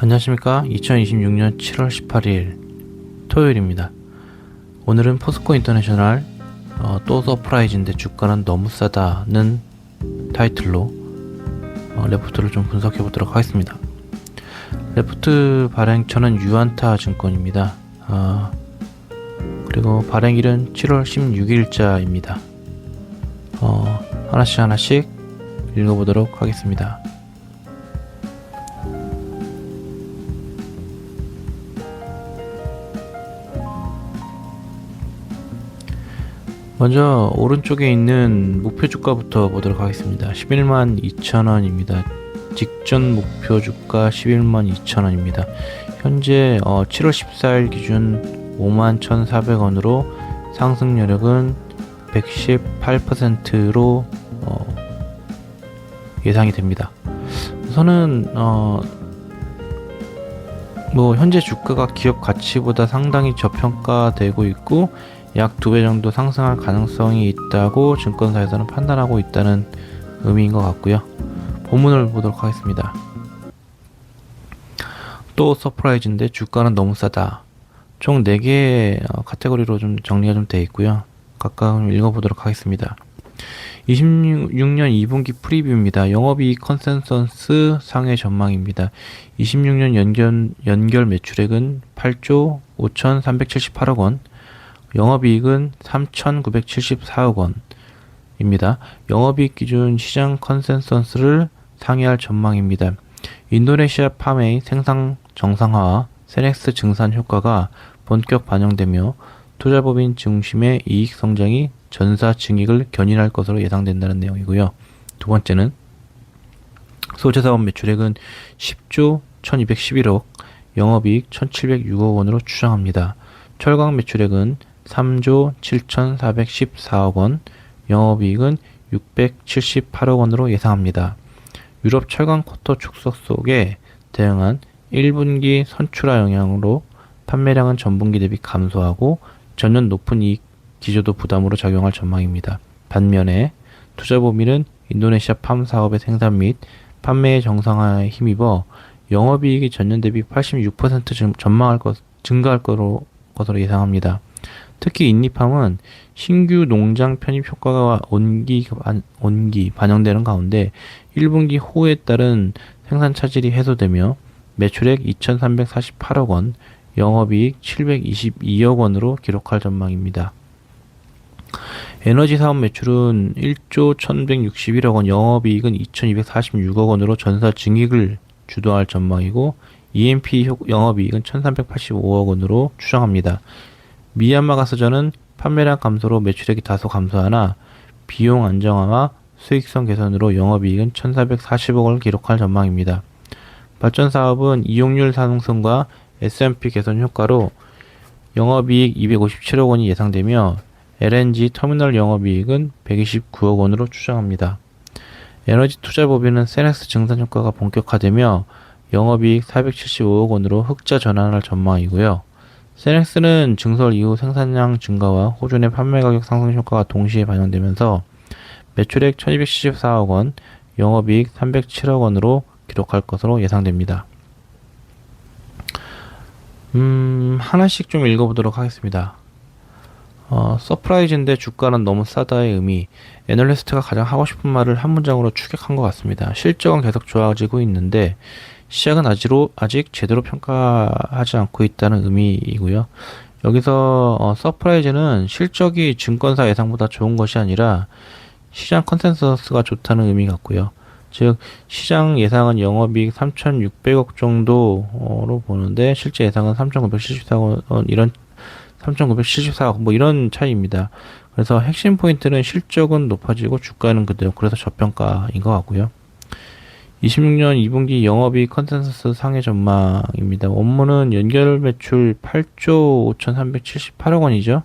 안녕하십니까. 2026년 7월 18일 토요일입니다. 오늘은 포스코 인터내셔널 또 서프라이즈인데 주가는 너무 싸다는 타이틀로 레포트를 좀 분석해 보도록 하겠습니다. 레포트 발행처는 유안타 증권입니다. 그리고 발행일은 7월 16일자입니다. 하나씩 읽어보도록 하겠습니다. 먼저 오른쪽에 있는 목표 주가부터 보도록 하겠습니다. 112,000원입니다. 직전 목표 주가 112,000원입니다. 현재 7월 14일 기준 51,400원으로 상승 여력은 118%로 예상이 됩니다. 우선은 현재 주가가 기업 가치보다 상당히 저평가되고 있고 약 2배 정도 상승할 가능성이 있다고 증권사에서는 판단하고 있다는 의미인 것 같고요. 본문을 보도록 하겠습니다. 또 서프라이즈인데 주가는 너무 싸다. 총 4개의 카테고리로 좀 정리가 좀 되어 있고요. 각각 읽어보도록 하겠습니다. 26년 2분기 프리뷰입니다. 영업이익 컨센서스 상회 전망입니다. 26년 연결 매출액은 8조 5,378억 원, 영업이익은 3,974억 원입니다. 영업이익 기준 시장 컨센서스를 상회할 전망입니다. 인도네시아 팜의 생산 정상화와 세넥스 증산 효과가 본격 반영되며 투자법인 중심의 이익 성장이 전사 증익을 견인할 것으로 예상된다는 내용이고요. 두 번째는 소재사업 매출액은 10조 1211억, 영업이익 1706억 원으로 추정합니다. 철강 매출액은 3조 7414억 원, 영업이익은 678억 원으로 예상합니다. 유럽 철강 쿼터 축소 속에 대응한 1분기 선출하 영향으로 판매량은 전분기 대비 감소하고 전년 높은 이익 기조도 부담으로 작용할 전망입니다. 반면에 투자법인은 인도네시아 팜 사업의 생산 및 판매의 정상화에 힘입어 영업이익이 전년 대비 86% 증가할 것으로 예상합니다. 특히 인니팜은 신규 농장 편입 효과가 온기 반영되는 가운데 1분기 호우에 따른 생산 차질이 해소되며 매출액 2,348억 원, 영업이익 722억 원으로 기록할 전망입니다. 에너지 사업 매출은 1조 1,161억 원, 영업이익은 2,246억 원으로 전사 증익을 주도할 전망이고 EMP 영업이익은 1,385억 원으로 추정합니다. 미얀마 가스전은 판매량 감소로 매출액이 다소 감소하나 비용 안정화와 수익성 개선으로 영업이익은 1,440억 원을 기록할 전망입니다. 발전 사업은 이용률 상승과 S&P 개선 효과로 영업이익 257억 원이 예상되며 LNG 터미널 영업이익은 129억 원으로 추정합니다. 에너지 투자법인은 세넥스 증산 효과가 본격화되며 영업이익 475억 원으로 흑자 전환할 전망이고요. 세넥스는 증설 이후 생산량 증가와 호주내 판매 가격 상승 효과가 동시에 반영되면서 매출액 1,274억 원, 영업이익 307억 원으로 기록할 것으로 예상됩니다. 하나씩 좀 읽어보도록 하겠습니다. 서프라이즈인데 주가는 너무 싸다의 의미, 애널리스트가 가장 하고 싶은 말을 한 문장으로 추격한 것 같습니다. 실적은 계속 좋아지고 있는데 시장은 아직 제대로 평가하지 않고 있다는 의미이고요. 여기서 서프라이즈는 실적이 증권사 예상보다 좋은 것이 아니라 시장 컨센서스가 좋다는 의미 같고요. 즉 시장 예상은 영업이익 3,600억 정도로 보는데 실제 예상은 3,974억 이런 3,974억 이런 차이입니다. 그래서 핵심 포인트는 실적은 높아지고 주가는 그대로, 그래서 저평가인 것 같고요. 26년 2분기 영업이익 컨센서스 상회 전망입니다. 원문은 연결 매출 8조 5,378억 원이죠.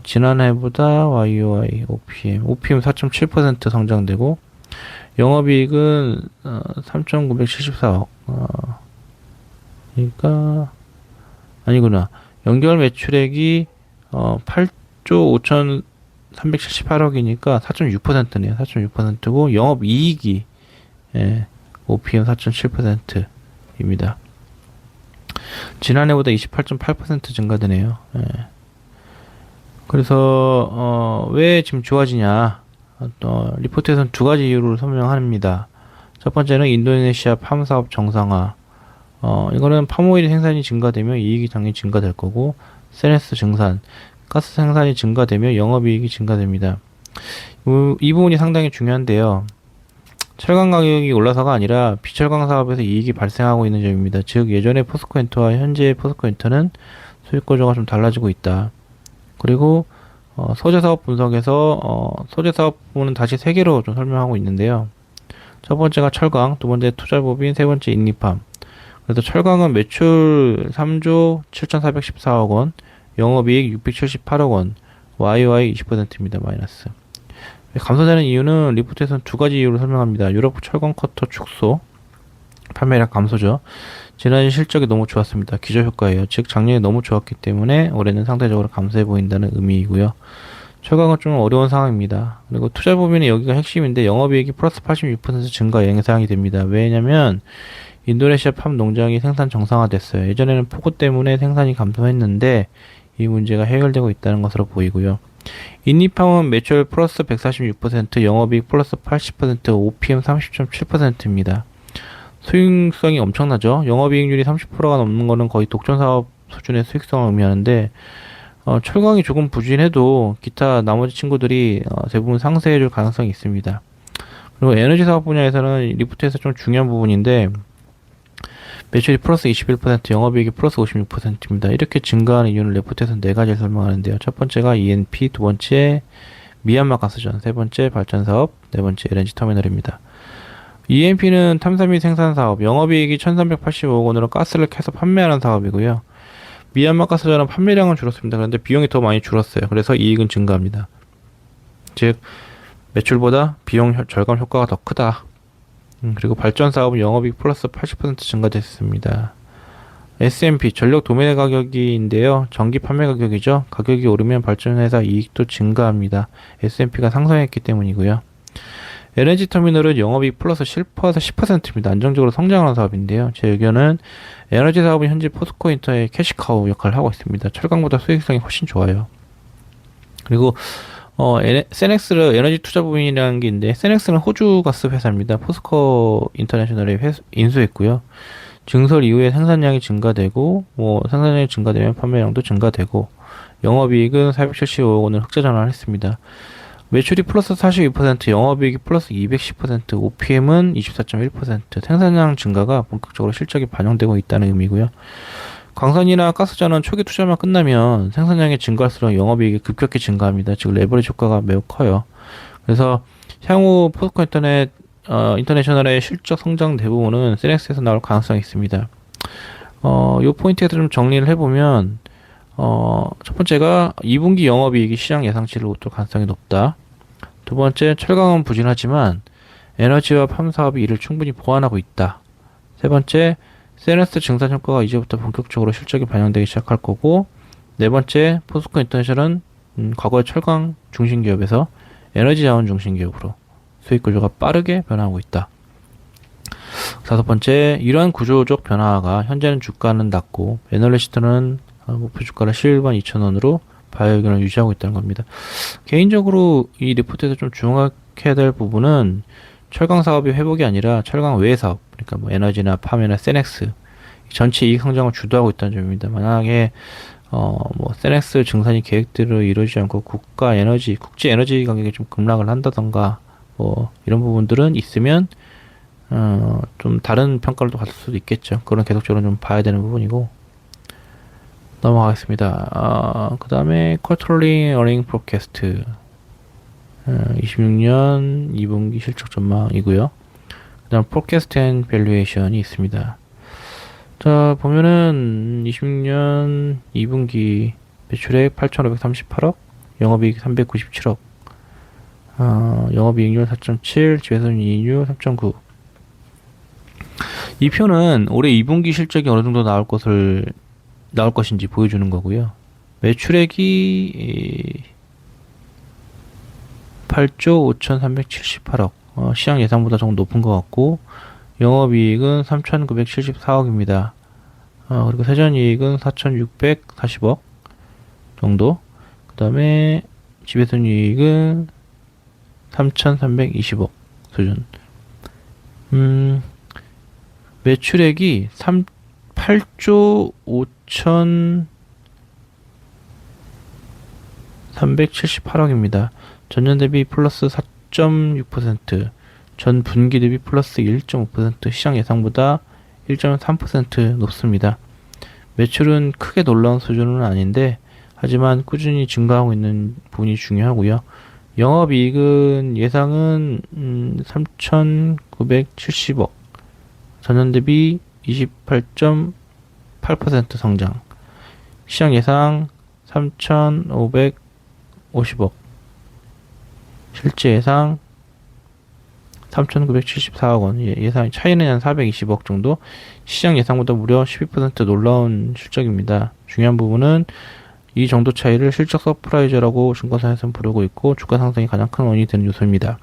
지난해보다 YOY OPM 4.7% 성장되고 영업이익은 3,974억 그러니까 아니구나. 연결 매출액이 8조 5,378억이니까 4.6%네요. 4.6%고 영업이익이 OPM 4.7% 입니다. 지난해보다 28.8% 증가되네요. 예. 그래서 왜 지금 좋아지냐? 리포트에서는 두 가지 이유를 설명합니다. 첫 번째는 인도네시아 팜 사업 정상화. 이거는 팜오일 생산이 증가되면 이익이 당연히 증가될 거고, 세네스 증산, 가스 생산이 증가되면 영업이익이 증가됩니다. 이 부분이 상당히 중요한데요. 철강 가격이 올라서가 아니라 비철강 사업에서 이익이 발생하고 있는 점입니다. 즉 예전의 포스코엔터와 현재의 포스코엔터는 수익 구조가 좀 달라지고 있다. 그리고 소재 사업 분석에서 소재 사업 부분은 다시 세 개로 좀 설명하고 있는데요. 첫 번째가 철강, 두 번째 투자법인, 세 번째 인리팜. 그래서 철강은 매출 3조 7,414억 원, 영업이익 678억 원, YOY 20%입니다. 마이너스. 감소되는 이유는 리포트에서는 두 가지 이유를 설명합니다. 유럽 철강 커터 축소, 판매량 감소죠. 지난해 실적이 너무 좋았습니다. 기저효과예요. 즉 작년에 너무 좋았기 때문에 올해는 상대적으로 감소해 보인다는 의미이고요. 철강은 좀 어려운 상황입니다. 그리고 투자법인은 여기가 핵심인데 영업이익이 플러스 86% 증가 예상이 됩니다. 왜냐면 인도네시아 팜 농장이 생산 정상화됐어요. 예전에는 폭우 때문에 생산이 감소했는데 이 문제가 해결되고 있다는 것으로 보이고요. 인리팜은 매출 플러스 146%, 영업이익 플러스 80%, OPM 30.7%입니다. 수익성이 엄청나죠. 영업이익률이 30%가 넘는 거는 거의 독점사업 수준의 수익성을 의미하는데 철강이 조금 부진해도 기타 나머지 친구들이 대부분 상쇄해줄 가능성이 있습니다. 그리고 에너지 사업 분야에서는 리프트에서 좀 중요한 부분인데 매출이 플러스 21%, 영업이익이 플러스 56%입니다. 이렇게 증가하는 이유는 레포트에서 네 가지를 설명하는데요. 첫 번째가 E&P, 두 번째 미얀마 가스전, 세 번째 발전사업, 네 번째 LNG 터미널입니다. E&P는 탐사 및 생산 사업, 영업이익이 1,385억 원으로 가스를 캐서 판매하는 사업이고요. 미얀마 가스전은 판매량은 줄었습니다. 그런데 비용이 더 많이 줄었어요. 그래서 이익은 증가합니다. 즉 매출보다 비용 절감 효과가 더 크다. 그리고 발전 사업은 영업이익 플러스 80% 증가됐습니다. S&P 전력 도매 가격인데요. 전기 판매 가격이죠. 가격이 오르면 발전회사 이익도 증가합니다. S&P가 상승했기 때문이고요. LNG 터미널은 영업이익 플러스 10%입니다. 안정적으로 성장하는 사업인데요. 제 의견은 에너지 사업은 현재 포스코인터의 캐시카우 역할을 하고 있습니다. 철강보다 수익성이 훨씬 좋아요. 그리고 세넥스를 에너지 투자법인이라는 게 있는데 세넥스는 호주 가스 회사입니다. 포스코 인터내셔널에 인수했고요. 증설 이후에 생산량이 증가되고 생산량이 증가되면 판매량도 증가되고 영업이익은 475억 원을 흑자 전환했습니다. 매출이 플러스 42%, 영업이익이 플러스 210%, OPM은 24.1%, 생산량 증가가 본격적으로 실적에 반영되고 있다는 의미고요. 광산이나 가스전은 초기 투자만 끝나면 생산량이 증가할수록 영업이익이 급격히 증가합니다. 즉 레버리지 효과가 매우 커요. 그래서 향후 포스코 인터내셔널의 실적 성장 대부분은 세넥스에서 나올 가능성이 있습니다. 요 포인트에서 좀 정리를 해보면 첫 번째가 2분기 영업이익이 시장 예상치를 웃돌 가능성이 높다. 두 번째, 철강은 부진하지만 에너지와 팜 사업이 이를 충분히 보완하고 있다. 세 번째, 세네스 증산 효과가 이제부터 본격적으로 실적이 반영되기 시작할 거고, 네 번째, 포스코 인터내셔널은 과거의 철강 중심 기업에서 에너지 자원 중심 기업으로 수익 구조가 빠르게 변화하고 있다. 다섯 번째, 이러한 구조적 변화가 현재는 주가는 낮고 애널리스트는 목표 주가를 11만 2천원으로 바이오 의견을 유지하고 있다는 겁니다. 개인적으로 이 리포트에서 좀 주목해야 될 부분은 철강 사업이 회복이 아니라 철강 외 사업, 그러니까 뭐 에너지나 팜이나 세넥스 전체 이익 성장을 주도하고 있다는 점입니다. 만약에 세넥스 증산이 계획대로 이루어지지 않고 국제 에너지 가격이 좀 급락을 한다던가 이런 부분들은 있으면 좀 다른 평가를 또 받을 수도 있겠죠. 그런 계속적으로 좀 봐야 되는 부분이고. 넘어가겠습니다. 그 다음에 쿼터리 어닝 포캐스트 26년 2분기 실적 전망이고요. 그 다음 포캐스트 앤 밸류에이션이 있습니다. 자, 보면은 26년 2분기 매출액 8,538억, 영업이익 397억, 영업이익률 4.7, 지배손익률 3.9. 이 표는 올해 2분기 실적이 어느 정도 나올 것인지 보여주는 거고요. 매출액이 8조 5,378억. 시장 예상보다 조금 높은 것 같고, 영업이익은 3,974억입니다. 그리고 세전이익은 4,640억 정도. 그 다음에 지배손익은 3,320억 수준. 매출액이 8조 5,378억입니다. 전년 대비 플러스 4.6%, 전 분기 대비 플러스 1.5%, 시장 예상보다 1.3% 높습니다. 매출은 크게 놀라운 수준은 아닌데, 하지만 꾸준히 증가하고 있는 부분이 중요하고요. 영업이익은 예상은 3,970억, 전년 대비 28.8% 성장, 시장 예상 3,550억, 실제 예상 3,974억 원, 예상 차이는 한 420억 정도, 시장 예상보다 무려 12% 놀라운 실적입니다. 중요한 부분은 이 정도 차이를 실적 서프라이즈라고 증권사에서는 부르고 있고, 주가 상승이 가장 큰 원인이 되는 요소입니다.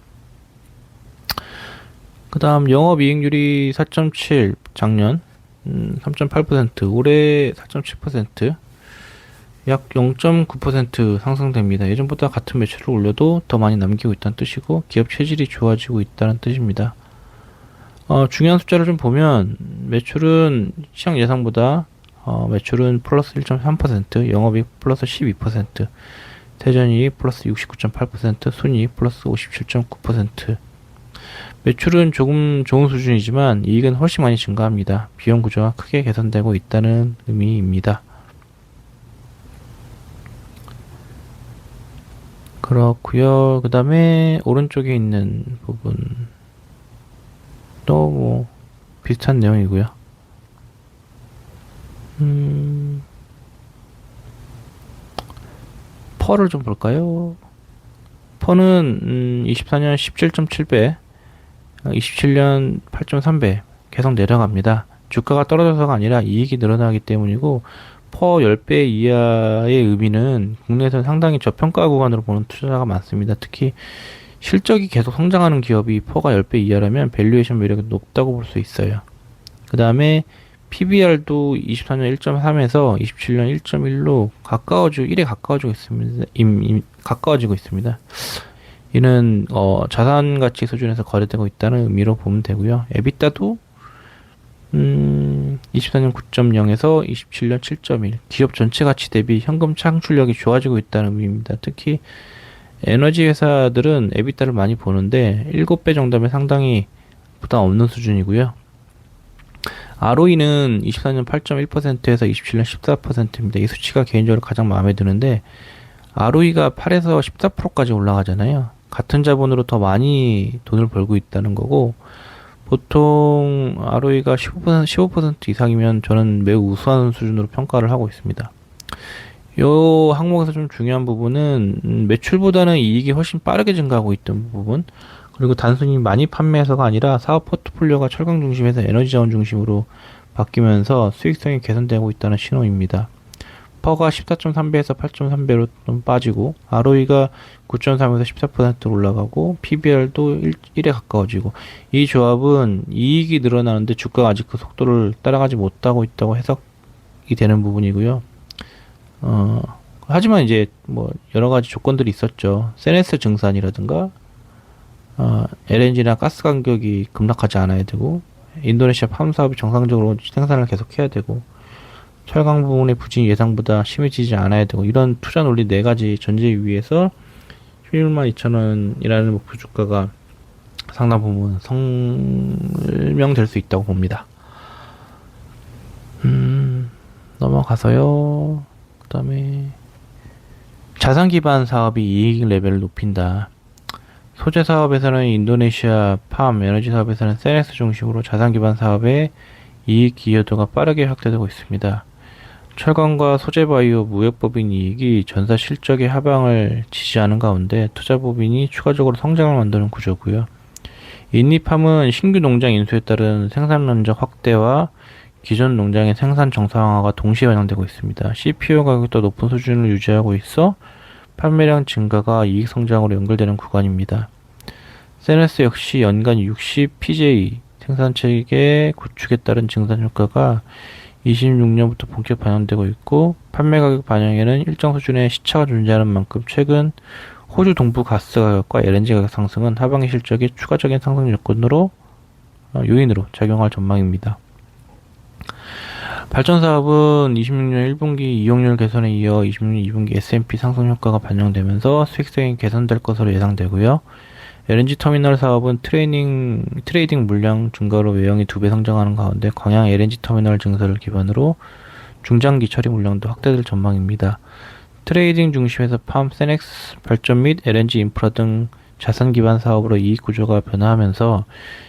그 다음 영업이익률이 4.7, 작년 3.8%, 올해 4.7%, 약 0.9% 상승됩니다. 예전보다 같은 매출을 올려도 더 많이 남기고 있다는 뜻이고, 기업 체질이 좋아지고 있다는 뜻입니다. 중요한 숫자를 좀 보면 매출은 시장 예상보다 매출은 플러스 1.3%, 영업이익 플러스 12%, 세전이익 플러스 69.8%, 순이익 플러스 57.9%. 매출은 조금 좋은 수준이지만 이익은 훨씬 많이 증가합니다. 비용 구조가 크게 개선되고 있다는 의미입니다. 그렇고요. 그 다음에 오른쪽에 있는 부분 또 뭐 비슷한 내용이고요. 펄을 좀 볼까요? 펄은 24년 17.7배, 27년 8.3배 계속 내려갑니다. 주가가 떨어져서가 아니라 이익이 늘어나기 때문이고, 퍼 10배 이하의 의미는 국내에서는 상당히 저평가 구간으로 보는 투자자가 많습니다. 특히 실적이 계속 성장하는 기업이 퍼가 10배 이하라면 밸류에이션 매력이 높다고 볼 수 있어요. 그 다음에 PBR도 24년 1.3에서 27년 1.1로 가까워지고 1에 가까워지고 있습니다. 가까워지고 있습니다. 이는 자산 가치 수준에서 거래되고 있다는 의미로 보면 되고요. 에비타도 24년 9.0에서 27년 7.1, 기업 전체 가치 대비 현금 창출력이 좋아지고 있다는 의미입니다. 특히 에너지 회사들은 에비타를 많이 보는데 7배 정도면 상당히 부담 없는 수준이고요. ROE는 24년 8.1%에서 27년 14%입니다. 이 수치가 개인적으로 가장 마음에 드는데, ROE가 8에서 14%까지 올라가잖아요. 같은 자본으로 더 많이 돈을 벌고 있다는 거고, 보통 ROE가 15% 이상이면 저는 매우 우수한 수준으로 평가를 하고 있습니다. 이 항목에서 좀 중요한 부분은 매출보다는 이익이 훨씬 빠르게 증가하고 있던 부분, 그리고 단순히 많이 판매해서가 아니라 사업 포트폴리오가 철강 중심에서 에너지 자원 중심으로 바뀌면서 수익성이 개선되고 있다는 신호입니다. 퍼가 14.3배에서 8.3배로 좀 빠지고, ROE가 9.3에서 14% 올라가고, PBR도 1에 가까워지고, 이 조합은 이익이 늘어나는데 주가가 아직 그 속도를 따라가지 못하고 있다고 해석이 되는 부분이고요. 하지만 이제 뭐 여러 가지 조건들이 있었죠. 세네스 증산이라든가, LNG나 가스 가격이 급락하지 않아야 되고, 인도네시아 팜 사업이 정상적으로 생산을 계속해야 되고, 철강 부분의 부진이 예상보다 심해지지 않아야 되고, 이런 투자 논리 4가지 전제 위에서 162,000원이라는 목표 주가가 상당 부분 설명될 수 있다고 봅니다. 넘어가서요. 그 다음에 자산 기반 사업이 이익 레벨을 높인다. 소재 사업에서는 인도네시아 팜, 에너지 사업에서는 세넥스 중심으로 자산 기반 사업의 이익 기여도가 빠르게 확대되고 있습니다. 철강과 소재 바이오 무역법인 이익이 전사 실적의 하방을 지지하는 가운데 투자법인이 추가적으로 성장을 만드는 구조고요. 인니팜은 신규 농장 인수에 따른 생산 면적 확대와 기존 농장의 생산 정상화가 동시에 반영되고 있습니다. CPO 가격이 더 높은 수준을 유지하고 있어 판매량 증가가 이익 성장으로 연결되는 구간입니다. 세네스 역시 연간 60 PJ 생산체계 구축에 따른 증산 효과가 26년부터 본격 반영되고 있고, 판매 가격 반영에는 일정 수준의 시차가 존재하는 만큼 최근 호주 동부 가스 가격과 LNG 가격 상승은 하반기 실적이 추가적인 상승 요인으로 작용할 전망입니다. 발전 사업은 26년 1분기 이용률 개선에 이어 26년 2분기 S&P 상승 효과가 반영되면서 수익성이 개선될 것으로 예상되고요. LNG 터미널 사업은 트레이딩 물량 증가로 외형이 2배 성장하는 가운데 광양 LNG 터미널 증설을 기반으로 중장기 처리 물량도 확대될 전망입니다. 트레이딩 중심에서 팜, 세넥스 발전 및 LNG 인프라 등 자산 기반 사업으로 이익 구조가 변화하면서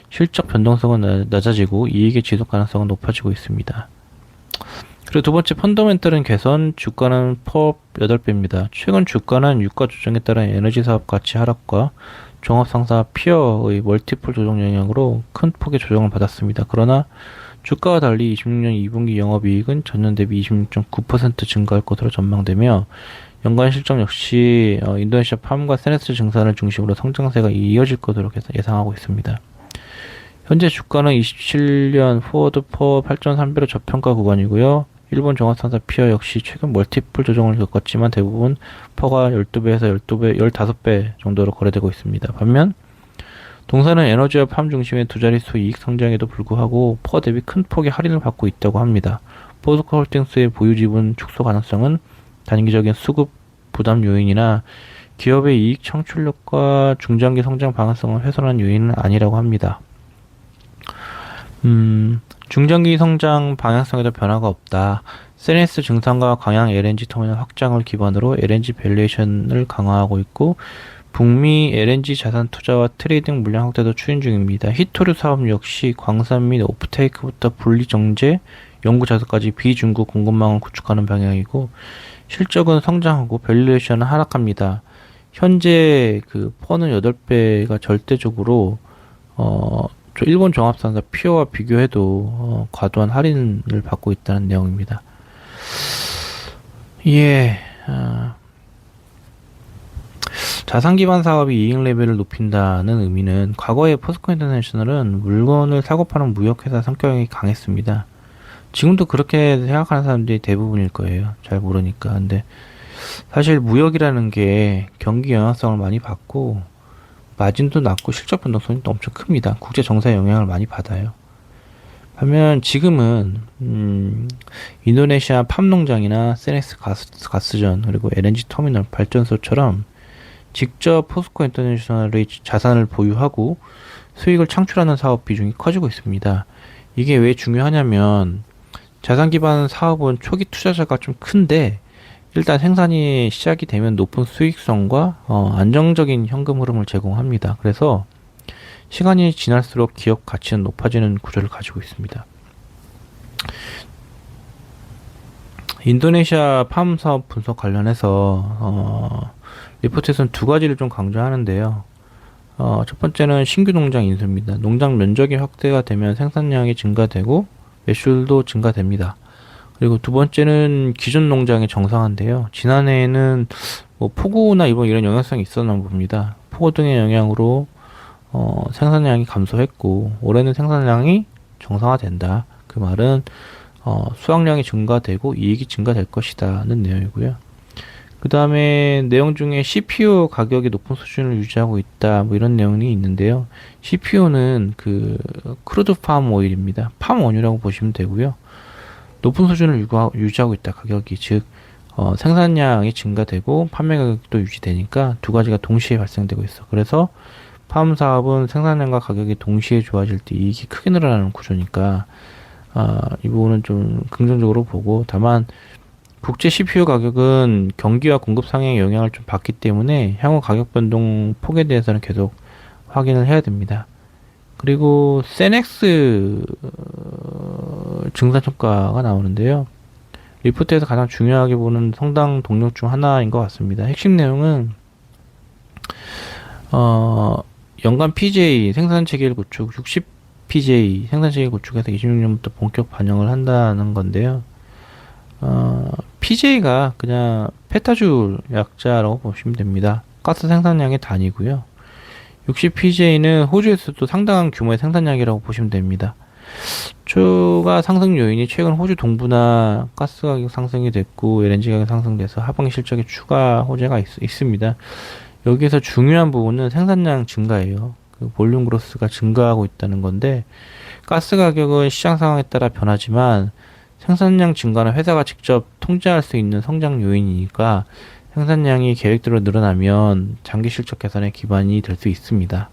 실적 변동성은 낮아지고 이익의 지속 가능성은 높아지고 있습니다. 그리고 두 번째 펀더멘털은 개선, 주가는 퍼업 8배입니다. 최근 주가는 유가 조정에 따른 에너지 사업 가치 하락과 종합 상사 피어의 멀티플 조정 영향으로 큰 폭의 조정을 받았습니다. 그러나 주가와 달리 26년 2분기 영업이익은 전년 대비 26.9% 증가할 것으로 전망되며 연간 실적 역시 인도네시아 팜과 세네스 증산을 중심으로 성장세가 이어질 것으로 예상하고 있습니다. 현재 주가는 27년 포워드 퍼 8.3배로 저평가 구간이고요. 일본 종합상사 피어 역시 최근 멀티플 조정을 겪었지만 대부분 퍼가 12배에서 15배 정도로 거래되고 있습니다. 반면 동사는 에너지와 팜 중심의 두 자릿수 이익 성장에도 불구하고 퍼 대비 큰 폭의 할인을 받고 있다고 합니다. 포스코 홀딩스의 보유 지분 축소 가능성은 단기적인 수급 부담 요인이나 기업의 이익 창출력과 중장기 성장 방향성을 훼손하는 요인은 아니라고 합니다. 중장기 성장 방향성에도 변화가 없다. 세네스 증산과 광양 LNG 터미널 확장을 기반으로 LNG 밸류에이션을 강화하고 있고 북미 LNG 자산 투자와 트레이딩 물량 확대도 추진 중입니다. 히토류 사업 역시 광산 및 오프테이크부터 분리 정제, 연구 자산까지 비중국 공급망을 구축하는 방향이고 실적은 성장하고 밸류에이션은 하락합니다. 현재 그 퍼는 8배가 절대적으로 일본 종합상사 피어와 비교해도 과도한 할인을 받고 있다는 내용입니다. 예, 자산 기반 사업이 이익 레벨을 높인다는 의미는 과거에 포스코 인터내셔널은 물건을 사고 파는 무역회사 성격이 강했습니다. 지금도 그렇게 생각하는 사람들이 대부분일 거예요. 잘 모르니까. 근데 사실 무역이라는 게 경기 영향성을 많이 받고 마진도 낮고 실적 변동성이 또 엄청 큽니다. 국제 정세에 영향을 많이 받아요. 반면 지금은 인도네시아 팜 농장이나 세넥스 가스전 그리고 LNG 터미널 발전소처럼 직접 포스코 인터내셔널의 자산을 보유하고 수익을 창출하는 사업 비중이 커지고 있습니다. 이게 왜 중요하냐면 자산 기반 사업은 초기 투자자가 좀 큰데 일단 생산이 시작이 되면 높은 수익성과 안정적인 현금 흐름을 제공합니다. 그래서 시간이 지날수록 기업 가치는 높아지는 구조를 가지고 있습니다. 인도네시아 팜 사업 분석 관련해서 리포트에서는 두 가지를 좀 강조하는데요. 첫 번째는 신규 농장 인수입니다. 농장 면적이 확대가 되면 생산량이 증가되고 매출도 증가됩니다. 그리고 두 번째는 기존 농장의 정상화인데요. 지난해에는 폭우나 이런 영향성이 있었나 봅니다. 폭우 등의 영향으로 생산량이 감소했고 올해는 생산량이 정상화된다. 그 말은 수확량이 증가되고 이익이 증가될 것이다는 내용이고요. 그 다음에 내용 중에 CPU 가격이 높은 수준을 유지하고 있다. 이런 내용이 있는데요. CPU는 크루드 팜 오일입니다. 팜 원유라고 보시면 되고요. 높은 수준을 유지하고 있다. 가격이 즉 생산량이 증가되고 판매 가격도 유지되니까 두 가지가 동시에 발생되고 있어. 그래서 팜 사업은 생산량과 가격이 동시에 좋아질 때 이익이 크게 늘어나는 구조니까 이 부분은 좀 긍정적으로 보고 다만 국제 CPU 가격은 경기와 공급 상향의 영향을 좀 받기 때문에 향후 가격 변동 폭에 대해서는 계속 확인을 해야 됩니다. 그리고 세넥스 증산 효과가 나오는데요. 리포트에서 가장 중요하게 보는 성장 동력 중 하나인 것 같습니다. 핵심 내용은 연간 PJ 생산 체계를 구축 60 PJ 생산 체계 구축에서 26년부터 본격 반영을 한다는 건데요. PJ가 그냥 페타줄 약자라고 보시면 됩니다. 가스 생산량의 단위고요. 60PJ는 호주에서도 상당한 규모의 생산량이라고 보시면 됩니다. 추가 상승 요인이 최근 호주 동부나 가스 가격 상승이 됐고 LNG 가격 상승돼서 하방 실적에 추가 호재가 있습니다. 여기에서 중요한 부분은 생산량 증가예요. 그 볼륨 그로스가 증가하고 있다는 건데 가스 가격은 시장 상황에 따라 변하지만 생산량 증가는 회사가 직접 통제할 수 있는 성장 요인이니까 생산량이 계획대로 늘어나면 장기 실적 개선의 기반이 될 수 있습니다.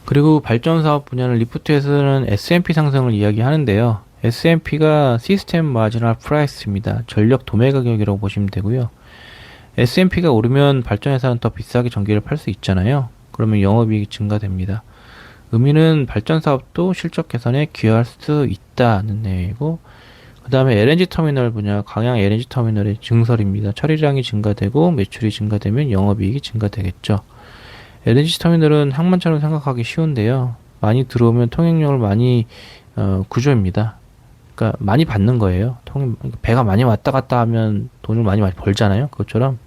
그리고 발전 사업 분야는 리포트에서는 S&P 상승을 이야기하는데요. S&P가 시스템 마지널 프라이스입니다. 전력 도매 가격이라고 보시면 되고요. S&P가 오르면 발전회사는 더 비싸게 전기를 팔 수 있잖아요. 그러면 영업이익이 증가됩니다. 의미는 발전 사업도 실적 개선에 기여할 수 있다는 내용이고, 그 다음에 LNG 터미널 분야, 강양 LNG 터미널의 증설입니다. 처리량이 증가되고 매출이 증가되면 영업이익이 증가되겠죠. LNG 터미널은 항만처럼 생각하기 쉬운데요. 많이 들어오면 통행료를 많이 구조입니다. 그러니까 많이 받는 거예요. 배가 많이 왔다 갔다 하면 돈을 많이 벌잖아요. 그것처럼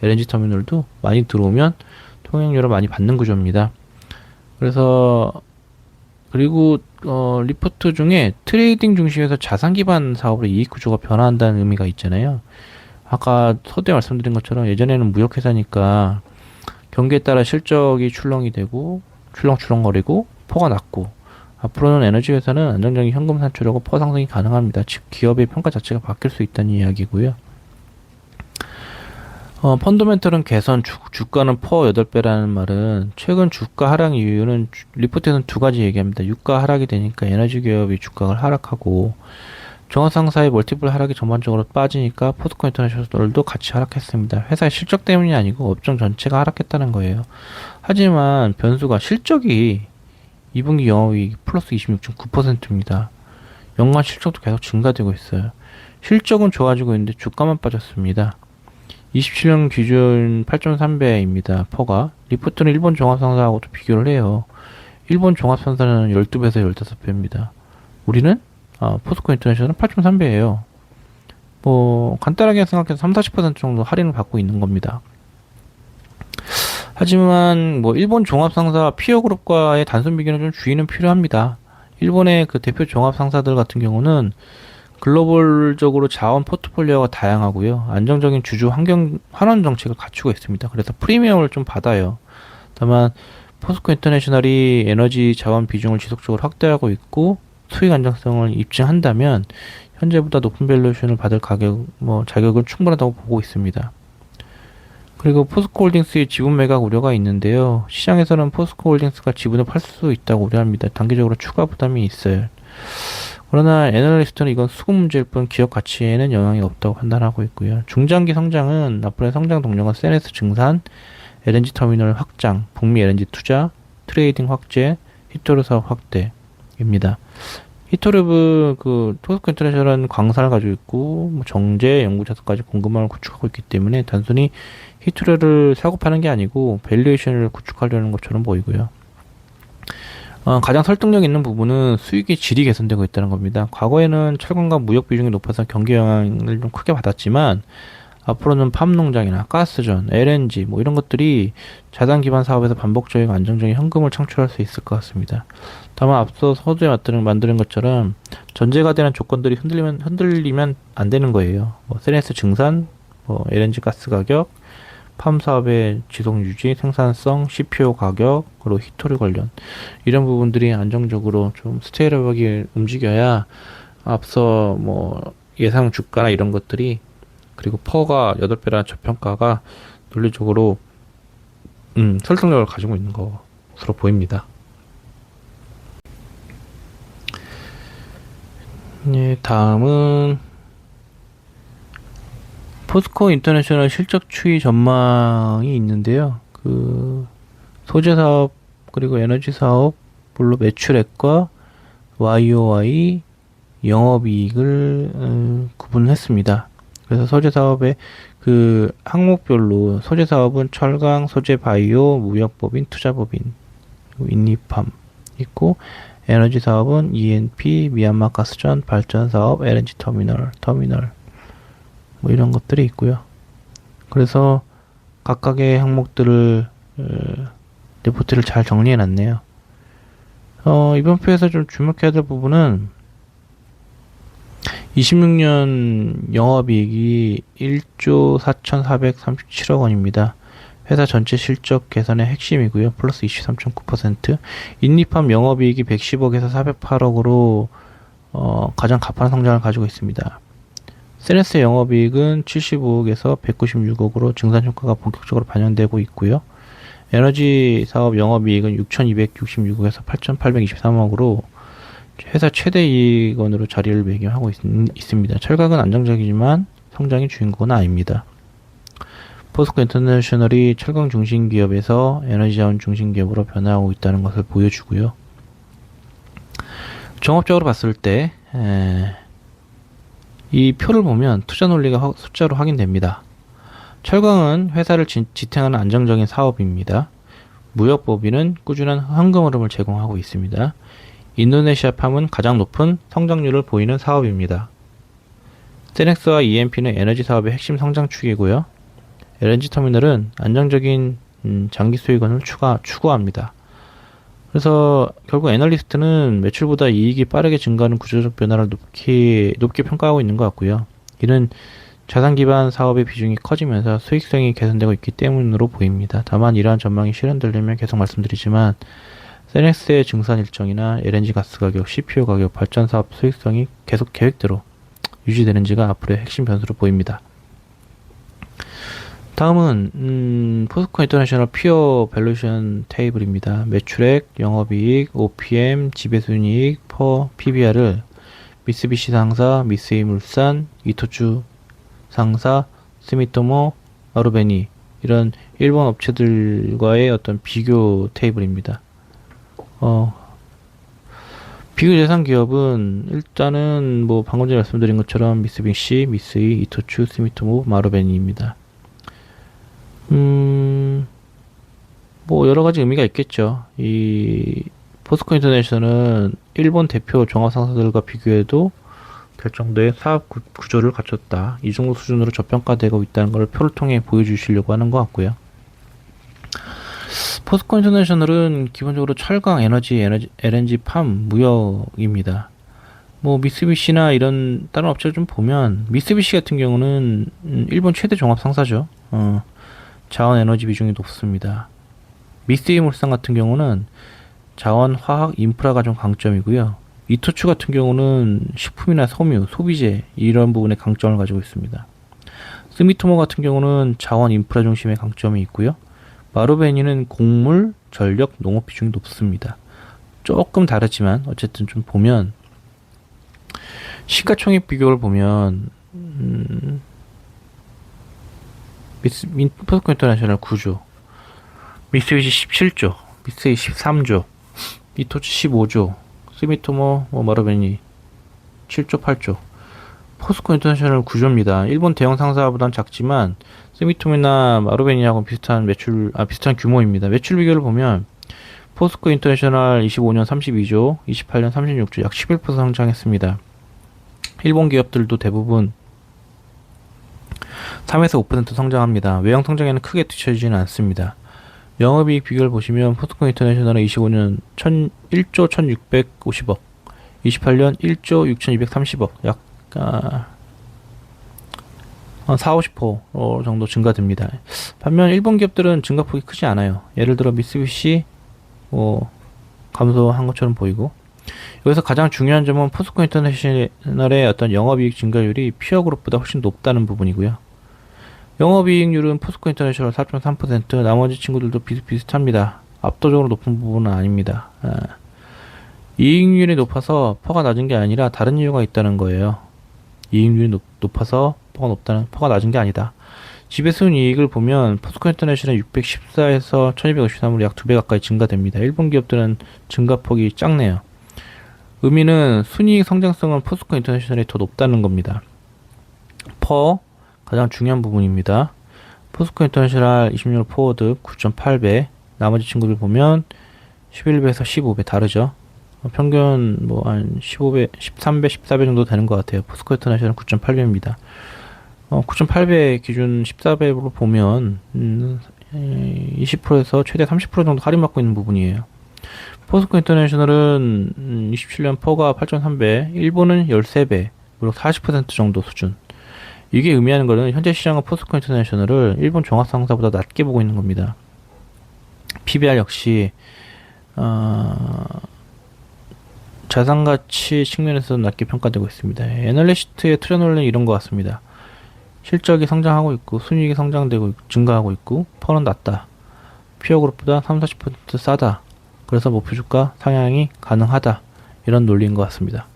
LNG 터미널도 많이 들어오면 통행료를 많이 받는 구조입니다. 그래서 그리고 리포트 중에 트레이딩 중심에서 자산 기반 사업으로 이익 구조가 변화한다는 의미가 있잖아요. 아까 서두에 말씀드린 것처럼 예전에는 무역회사니까 경기에 따라 실적이 출렁이 되고 출렁출렁거리고 포가 낮고, 앞으로는 에너지 회사는 안정적인 현금 산출하고 퍼 상승이 가능합니다. 즉 기업의 평가 자체가 바뀔 수 있다는 이야기고요. 펀더멘털은 개선, 주가는 퍼 8배라는 말은 최근 주가 하락 이유는 리포트에서는 두 가지 얘기합니다. 유가 하락이 되니까 에너지 기업이 주가가 하락하고, 종합상사의 멀티플 하락이 전반적으로 빠지니까 포스코 인터내셔널도 같이 하락했습니다. 회사의 실적 때문이 아니고 업종 전체가 하락했다는 거예요. 하지만 변수가 실적이 2분기 영업이익이 플러스 26.9%입니다. 연간 실적도 계속 증가되고 있어요. 실적은 좋아지고 있는데 주가만 빠졌습니다. 27년 기준 8.3배입니다. 퍼가. 리포트는 일본 종합상사하고도 비교를 해요. 일본 종합상사는 12배에서 15배입니다. 우리는 포스코 인터내셔널은 8.3배예요. 뭐 간단하게 생각해서 30-40% 정도 할인을 받고 있는 겁니다. 하지만 뭐 일본 종합상사 피어그룹과의 단순 비교는 좀 주의는 필요합니다. 일본의 그 대표 종합상사들 같은 경우는 글로벌적으로 자원 포트폴리오가 다양하고요. 안정적인 주주 환원 정책을 갖추고 있습니다. 그래서 프리미엄을 좀 받아요. 다만 포스코 인터내셔널이 에너지 자원 비중을 지속적으로 확대하고 있고 수익 안정성을 입증한다면 현재보다 높은 밸류에이션을 받을 자격은 충분하다고 보고 있습니다. 그리고 포스코 홀딩스의 지분 매각 우려가 있는데요. 시장에서는 포스코 홀딩스가 지분을 팔 수 있다고 우려합니다. 단기적으로 추가 부담이 있어요. 그러나 애널리스트는 이건 수급 문제일 뿐 기업 가치에는 영향이 없다고 판단하고 있고요. 중장기 성장은 앞으로의 성장 동력은 세네스 증산, LNG 터미널 확장, 북미 LNG 투자, 트레이딩 확대, 히토르 사업 확대입니다. 히토르브 포스코 인터내셔널은 광산을 가지고 있고 정제, 연구자산까지 공급망을 구축하고 있기 때문에 단순히 히토르를 사고 파는 게 아니고 밸류에이션을 구축하려는 것처럼 보이고요. 가장 설득력 있는 부분은 수익의 질이 개선되고 있다는 겁니다. 과거에는 철강과 무역 비중이 높아서 경기 영향을 좀 크게 받았지만 앞으로는 팜농장이나 가스전, LNG 이런 것들이 자산 기반 사업에서 반복적이고 안정적인 현금을 창출할 수 있을 것 같습니다. 다만 앞서 서두에 만드는 것처럼 전제가 되는 조건들이 흔들리면 안 되는 거예요. 세네스 증산, LNG 가스 가격, 팜 사업의 지속 유지, 생산성, CPO 가격, 그리고 히토리 관련 이런 부분들이 안정적으로 좀 스테이블하게 움직여야 앞서 예상 주가나 이런 것들이, 그리고 퍼가 8배라는 저평가가 논리적으로 설득력을 가지고 있는 것으로 보입니다. 네, 다음은 포스코 인터내셔널 실적 추이 전망이 있는데요. 소재 사업 그리고 에너지 사업 물론 매출액과 YOY 영업이익을 구분했습니다. 그래서 소재 사업의 항목별로 소재 사업은 철강, 소재 바이오, 무역법인, 투자법인, 인리팜 있고, 에너지 사업은 E&P, 미얀마 가스전, 발전 사업, LNG 터미널 이런 것들이 있고요. 그래서 각각의 항목들을 레포트를 잘 정리해놨네요. 이번 표에서 좀 주목해야 될 부분은 26년 영업이익이 1조 4,437억 원입니다. 회사 전체 실적 개선의 핵심이고요. 플러스 23.9%. 인리팜 영업이익이 110억에서 408억으로 가장 가파른 성장을 가지고 있습니다. 세네스의 영업이익은 75억에서 196억으로 증산 효과가 본격적으로 반영되고 있고요. 에너지 사업 영업이익은 6,266억에서 8,823억으로 회사 최대 이익원으로 자리를 매김하고 있습니다. 철강은 안정적이지만 성장의 주인공은 아닙니다. 포스코 인터내셔널이 철강 중심 기업에서 에너지 자원 중심 기업으로 변화하고 있다는 것을 보여주고요. 종합적으로 봤을 때 이 표를 보면 투자 논리가 숫자로 확인됩니다. 철강은 회사를 지탱하는 안정적인 사업입니다. 무역법인은 꾸준한 현금 흐름을 제공하고 있습니다. 인도네시아팜은 가장 높은 성장률을 보이는 사업입니다. 세넥스와 EMP는 에너지 사업의 핵심 성장축이고요. LNG 터미널은 안정적인 장기 수익원을 추구합니다. 그래서 결국 애널리스트는 매출보다 이익이 빠르게 증가하는 구조적 변화를 높게 평가하고 있는 것 같고요. 이는 자산 기반 사업의 비중이 커지면서 수익성이 개선되고 있기 때문으로 보입니다. 다만 이러한 전망이 실현되려면 계속 말씀드리지만 세넥스의 증산 일정이나 LNG 가스 가격, CPO 가격, 발전 사업 수익성이 계속 계획대로 유지되는지가 앞으로의 핵심 변수로 보입니다. 다음은 포스코 인터내셔널 피어 밸류에이션 테이블입니다. 매출액, 영업이익, OPM, 지배순이익, 퍼 PBR을 미쓰비시 상사, 미쓰이물산, 이토추 상사, 스미토모, 마루베니 이런 일본 업체들과의 어떤 비교 테이블입니다. 비교 대상 기업은 일단은 뭐 방금 전에 말씀드린 것처럼 미쓰비시, 미쓰이, 이토추, 스미토모, 마루베니입니다. 뭐 여러 가지 의미가 있겠죠. 이 포스코 인터내셔널은 일본 대표 종합 상사들과 비교해도 될 정도의 사업 구조를 갖췄다. 이 정도 수준으로 저평가되고 있다는 걸 표를 통해 보여주시려고 하는 것 같고요. 포스코 인터내셔널은 기본적으로 철강, 에너지, LNG, 팜, 무역입니다. 뭐 미쓰비시나 이런 다른 업체를 좀 보면 미쓰비시 같은 경우는 일본 최대 종합 상사죠. 자원 에너지 비중이 높습니다. 미쓰이물산 같은 경우는 자원, 화학, 인프라가 좀 강점이고요. 이토추 같은 경우는 식품이나 섬유, 소비재 이런 부분에 강점을 가지고 있습니다. 스미토모 같은 경우는 자원, 인프라 중심의 강점이 있고요. 마루베니는 곡물, 전력, 농업 비중이 높습니다. 조금 다르지만 어쨌든 좀 보면 시가총액 비교를 보면 포스코 인터내셔널 9조, 미쓰비시 17조, 미쓰이 13조, 이토츠 15조, 스미토모, 마루베니 7조, 8조. 포스코 인터내셔널 9조입니다. 일본 대형 상사보단 작지만 스미토모나 마루베니하고 비슷한 규모입니다. 매출 비교를 보면 포스코 인터내셔널 25년 32조, 28년 36조, 약 11% 성장했습니다. 일본 기업들도 대부분 3에서 5% 성장합니다. 외형 성장에는 크게 뒤처지지는 않습니다. 영업이익 비교를 보시면 포스코 인터내셔널은 25년 1조 1650억, 28년 1조 6230억, 약 40-50% 정도 증가됩니다. 반면 일본 기업들은 증가폭이 크지 않아요. 예를 들어 미쓰비시 감소한 것처럼 보이고, 여기서 가장 중요한 점은 포스코 인터내셔널의 어떤 영업이익 증가율이 피어그룹보다 훨씬 높다는 부분이고요. 영업이익률은 포스코 인터내셔널 4.3%, 나머지 친구들도 비슷비슷합니다. 압도적으로 높은 부분은 아닙니다. 이익률이 높아서 퍼가 낮은 게 아니라 다른 이유가 있다는 거예요. 이익률이 높아서 퍼가 낮은 게 아니다. 지배순이익을 보면 포스코 인터내셔널 614에서 1253으로 약 2배 가까이 증가됩니다. 일본 기업들은 증가폭이 작네요. 의미는 순이익 성장성은 포스코 인터내셔널이 더 높다는 겁니다. 퍼 가장 중요한 부분입니다. 포스코 인터내셔널 20년 포워드 9.8배, 나머지 친구들 보면 11배에서 15배 다르죠. 평균 뭐 한 15배, 13배, 14배 정도 되는 것 같아요. 포스코 인터내셔널 9.8배입니다. 9.8배 기준 14배로 보면 20%에서 최대 30% 정도 할인받고 있는 부분이에요. 포스코 인터내셔널은 27년 퍼가 8.3배, 일본은 13배, 무려 40% 정도 수준. 이게 의미하는 것은 현재 시장은 포스코 인터내셔널을 일본 종합상사보다 낮게 보고 있는 겁니다. PBR 역시 자산가치 측면에서 낮게 평가되고 있습니다. 애널리스트의 트렌드 논리는 이런 것 같습니다. 실적이 성장하고 있고 순이익이 증가하고 있고 펀은 낮다. 피어그룹보다 30-40% 싸다. 그래서 목표 주가 상향이 가능하다. 이런 논리인 것 같습니다.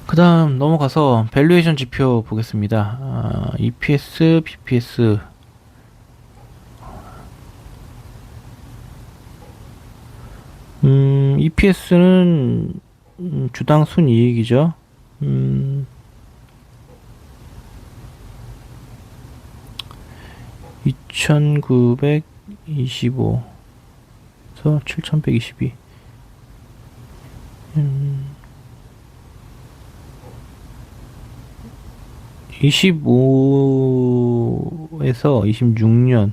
그 다음 넘어가서 밸류에이션 지표 보겠습니다. EPS, BPS EPS는 주당 순이익이죠. 2,925에서 7,122. 25에서 26년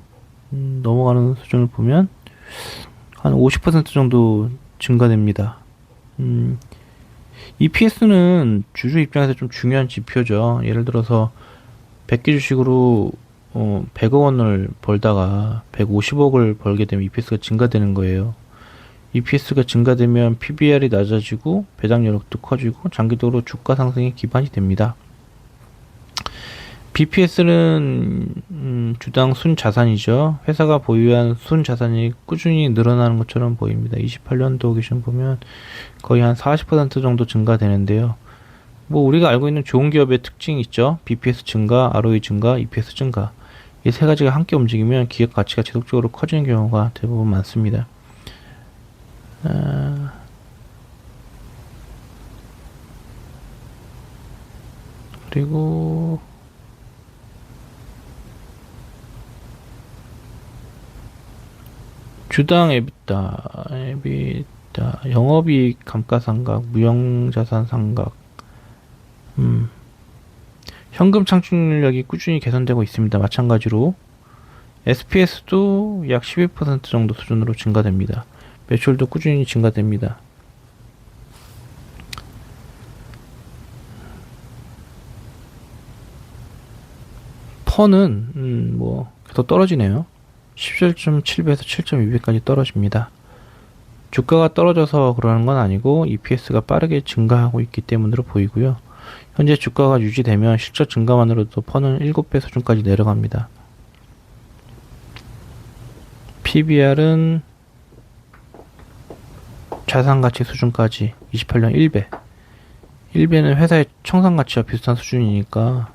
넘어가는 수준을 보면 한 50% 정도 증가됩니다. EPS는 주주 입장에서 좀 중요한 지표죠. 예를 들어서 100개 주식으로 100억 원을 벌다가 150억을 벌게 되면 EPS가 증가되는 거예요. EPS가 증가되면 PBR이 낮아지고 배당 여력도 커지고 장기적으로 주가 상승에 기반이 됩니다. BPS는 주당 순자산이죠. 회사가 보유한 순자산이 꾸준히 늘어나는 것처럼 보입니다. 28년도 기준 보면 거의 한 40% 정도 증가되는데요. 뭐 우리가 알고 있는 좋은 기업의 특징이 있죠. BPS 증가, ROE 증가, EPS 증가. 이 세 가지가 함께 움직이면 기업 가치가 지속적으로 커지는 경우가 대부분 많습니다. 그리고 주당 에비타, 영업이익 감가상각, 무형자산 상각, 현금 창출력이 꾸준히 개선되고 있습니다. 마찬가지로 SPS도 약 12% 정도 수준으로 증가됩니다. 매출도 꾸준히 증가됩니다. 펀은 계속 떨어지네요. 17.7배에서 7.2배까지 떨어집니다. 주가가 떨어져서 그러는 건 아니고 EPS가 빠르게 증가하고 있기 때문으로 보이고요. 현재 주가가 유지되면 실적 증가만으로도 펀은 7배 수준까지 내려갑니다. PBR은 자산가치 수준까지 28년 1배. 1배는 회사의 청산가치와 비슷한 수준이니까.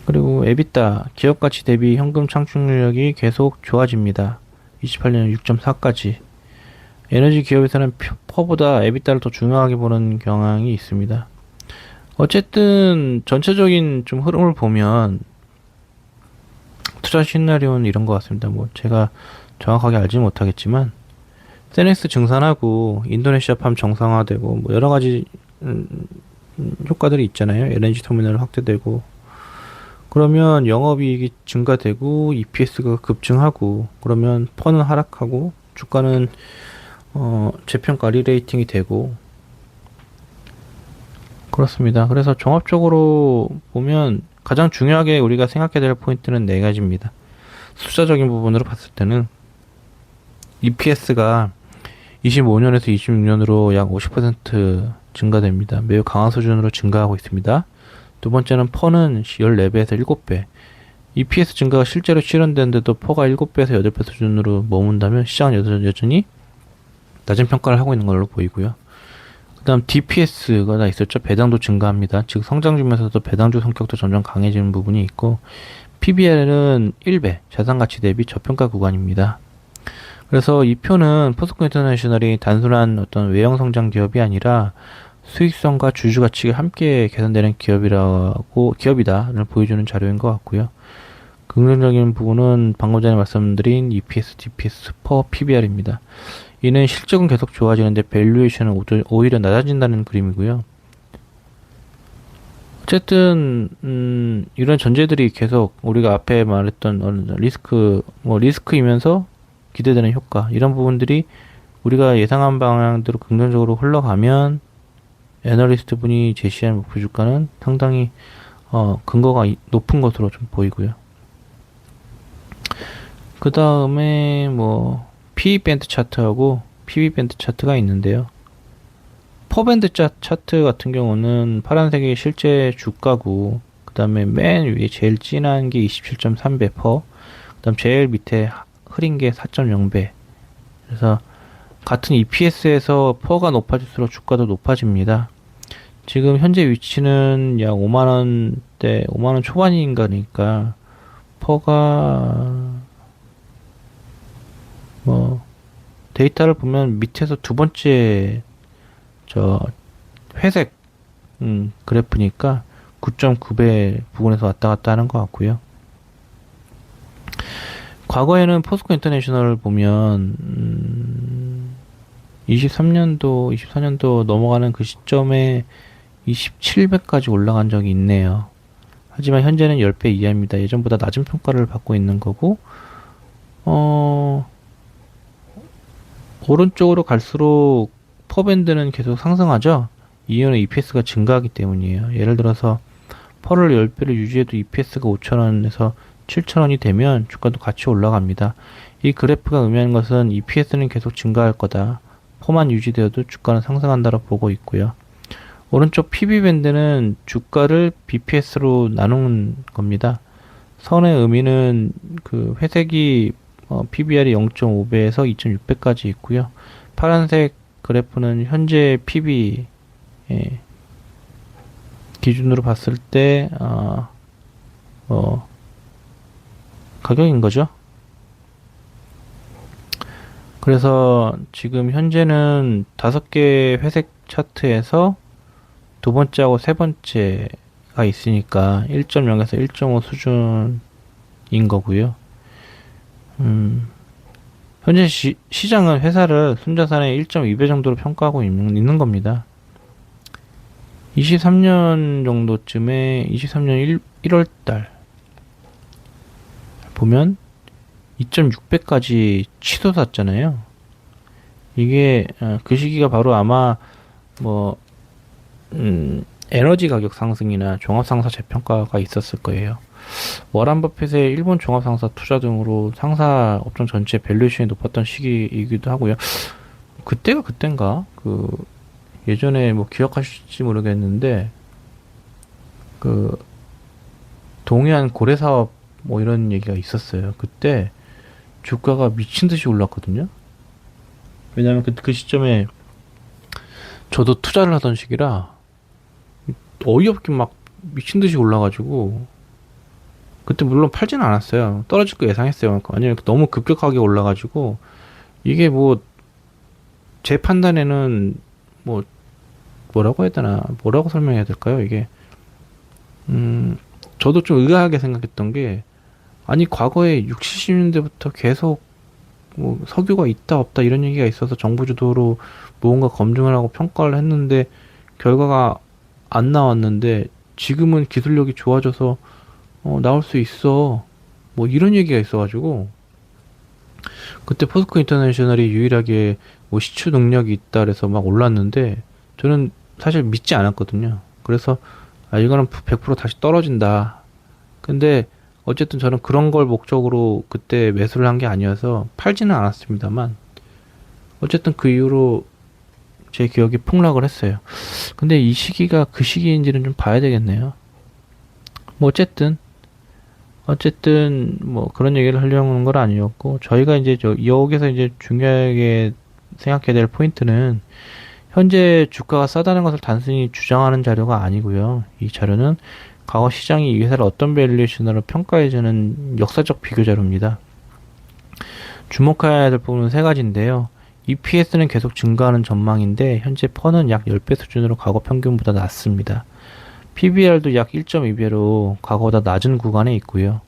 그리고 에비타, 기업가치 대비 현금 창출력이 계속 좋아집니다. 28년 6.4까지. 에너지 기업에서는 퍼보다 에비타를 더 중요하게 보는 경향이 있습니다. 어쨌든 전체적인 좀 흐름을 보면 투자 시나리오는 이런 것 같습니다. 제가 정확하게 알지는 못하겠지만 세넥스 증산하고 인도네시아 팜 정상화되고 여러 가지 효과들이 있잖아요. LNG 터미널 확대되고 그러면 영업이익이 증가되고 EPS가 급증하고 그러면 펀은 하락하고 주가는 재평가 리레이팅이 되고 그렇습니다. 그래서 종합적으로 보면 가장 중요하게 우리가 생각해야 될 포인트는 네 가지입니다. 숫자적인 부분으로 봤을 때는 EPS가 25년에서 26년으로 약 50% 증가됩니다. 매우 강한 수준으로 증가하고 있습니다. 두 번째는 펀은 14배에서 7배. EPS 증가가 실제로 실현되는데도 퍼가 7배에서 8배 수준으로 머문다면 시장은 여전히 낮은 평가를 하고 있는 걸로 보이고요. 그 다음 DPS가 다 있었죠. 배당도 증가합니다. 즉 성장주면서도 배당주 성격도 점점 강해지는 부분이 있고 PBR은 1배, 자산가치 대비 저평가 구간입니다. 그래서 이 표는 포스코 인터내셔널이 단순한 어떤 외형 성장 기업이 아니라 수익성과 주주 가치가 함께 개선되는 기업이다를 보여주는 자료인 것 같고요. 긍정적인 부분은 방금 전에 말씀드린 EPS, DPS, 퍼, PBR입니다. 이는 실적은 계속 좋아지는데 밸류에이션은 오히려 낮아진다는 그림이고요. 어쨌든 이런 전제들이 계속 우리가 앞에 말했던 리스크이면서 기대되는 효과 이런 부분들이 우리가 예상한 방향대로 긍정적으로 흘러가면 애널리스트 분이 제시한 목표 주가는 상당히 근거가 높은 것으로 좀 보이고요. 그 다음에 뭐 PE 밴드 차트하고 PB 밴드 차트가 있는데요. 퍼밴드 차트 같은 경우는 파란색이 실제 주가고, 그 다음에 맨 위에 제일 진한 게 27.3배 퍼, 그 다음 제일 밑에 흐린 게 4.0배. 그래서 같은 EPS에서 퍼가 높아질수록 주가도 높아집니다. 지금 현재 위치는 약 5만원대, 5만원 초반인가니까, 퍼가, 뭐, 데이터를 보면 밑에서 두 번째 회색 그래프니까 9.9배 부근에서 왔다 갔다 하는 것 같고요. 과거에는 포스코 인터내셔널을 보면 23년도, 24년도 넘어가는 그 시점에 27배까지 올라간 적이 있네요. 하지만 현재는 10배 이하입니다. 예전보다 낮은 평가를 받고 있는 거고, 오른쪽으로 갈수록 퍼밴드는 계속 상승하죠. 이유는 EPS가 증가하기 때문이에요. 예를 들어서 퍼를 10배를 유지해도 EPS가 5,000원에서 7,000원이 되면 주가도 같이 올라갑니다. 이 그래프가 의미하는 것은 EPS는 계속 증가할 거다. 퍼만 유지되어도 주가는 상승한다고 보고 있고요. 오른쪽 PB밴드는 주가를 BPS로 나눈 겁니다. 선의 의미는 그 회색이 PBR이 0.5배에서 2.6배까지 있고요. 파란색 그래프는 현재 PB 기준으로 봤을 때 가격인 거죠. 그래서 지금 현재는 5개 회색 차트에서 두 번째하고 세 번째가 있으니까 1.0에서 1.5 수준인 거고요. 현재 시장은 회사를 순자산의 1.2배 정도로 평가하고 있는 겁니다. 23년 정도쯤에 23년 1월 달 보면 2.6배까지 치솟았잖아요. 이게 그 시기가 바로 아마 에너지 가격 상승이나 종합상사 재평가가 있었을 거예요. 워런 버핏의 일본 종합상사 투자 등으로 상사 업종 전체 밸류에이션이 높았던 시기이기도 하고요. 그때가 그땐가? 예전에 기억하실지 모르겠는데, 동해안 고래 사업 이런 얘기가 있었어요. 그때 주가가 미친 듯이 올랐거든요. 왜냐면 그 시점에 저도 투자를 하던 시기라 어이없게 막 미친 듯이 올라가지고 그때 물론 팔지는 않았어요. 떨어질 거 예상했어요. 아니면 너무 급격하게 올라가지고 이게 제 판단에는 뭐라고 해야 되나, 뭐라고 설명해야 될까요? 이게 저도 좀 의아하게 생각했던 게, 아니 과거에 60, 70년대부터 계속 석유가 있다 없다 이런 얘기가 있어서 정부 주도로 뭔가 검증을 하고 평가를 했는데 결과가 안 나왔는데 지금은 기술력이 좋아져서 나올 수 있어, 이런 얘기가 있어가지고 그때 포스코 인터내셔널이 유일하게 시추 능력이 있다 그래서 막 올랐는데 저는 사실 믿지 않았거든요. 그래서 이거는 100% 다시 떨어진다. 근데 어쨌든 저는 그런 걸 목적으로 그때 매수를 한 게 아니어서 팔지는 않았습니다만 어쨌든 그 이후로 제 기억이 폭락을 했어요. 근데 이 시기가 그 시기인지는 좀 봐야 되겠네요. 어쨌든 그런 얘기를 하려고 하는 건 아니었고, 저희가 이제 여기서 이제 중요하게 생각해야 될 포인트는 현재 주가가 싸다는 것을 단순히 주장하는 자료가 아니고요. 이 자료는 과거 시장이 이 회사를 어떤 밸류에이션으로 평가해주는 역사적 비교 자료입니다. 주목해야 될 부분은 세 가지인데요. EPS는 계속 증가하는 전망인데 현재 퍼는 약 10배 수준으로 과거 평균보다 낮습니다. PBR도 약 1.2배로 과거보다 낮은 구간에 있고요.